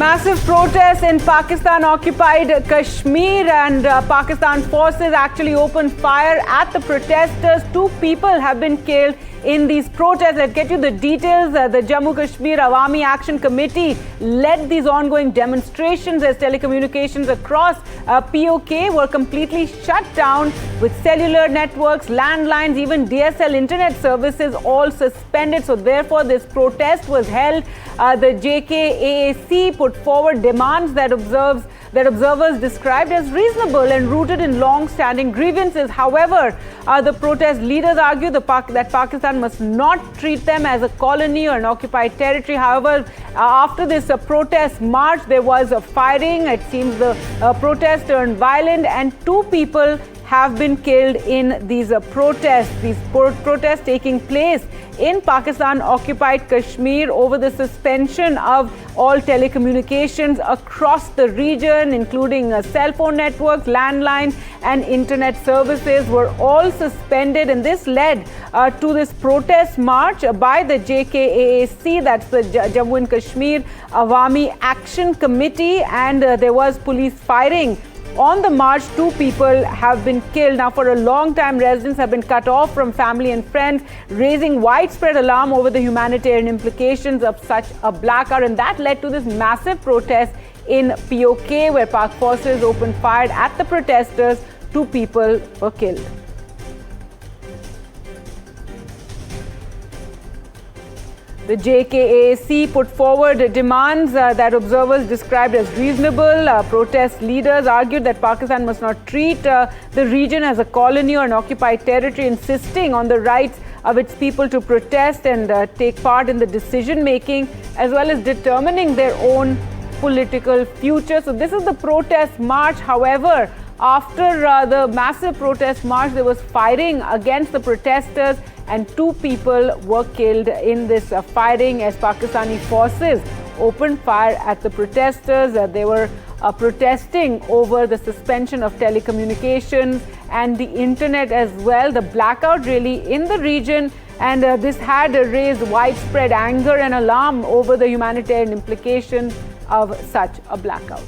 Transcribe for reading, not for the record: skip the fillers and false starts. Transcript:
Massive protests in Pakistan-occupied Kashmir, and Pakistan forces actually opened fire at the protesters. 2 people have been killed in these protests. Let's get you the details. The Jammu Kashmir Awami Action Committee led these ongoing demonstrations as telecommunications across PoK were completely shut down, with cellular networks, landlines, even DSL internet services all suspended. So therefore this protest was held. The JKAAC put forward demands that observers described as reasonable and rooted in long-standing grievances. However, the protest leaders argue that Pakistan must not treat them as a colony or an occupied territory. However, after this protest march, there was a firing. It seems the protest turned violent, and 2 people have been killed in these protests. These protests taking place in Pakistan-occupied Kashmir over the suspension of all telecommunications across the region, including cell phone networks, landlines, and internet services were all suspended. And this led to this protest march by the JKAAC, that's the Jammu and Kashmir Awami Action Committee, and there was police firing. On the march, 2 people have been killed. Now, for a long time, residents have been cut off from family and friends, raising widespread alarm over the humanitarian implications of such a blackout. And that led to this massive protest in PoK, where Pak forces opened fire at the protesters. 2 people were killed. The JKAAC put forward demands that observers described as reasonable. Protest leaders argued that Pakistan must not treat the region as a colony or an occupied territory, insisting on the rights of its people to protest and take part in the decision-making, as well as determining their own political future. So this is the protest march. However, after the massive protest march, there was firing against the protesters, and 2 people were killed in this firing as Pakistani forces opened fire at the protesters. They were protesting over the suspension of telecommunications and the internet as well, the blackout really in the region, and this had raised widespread anger and alarm over the humanitarian implications of such a blackout.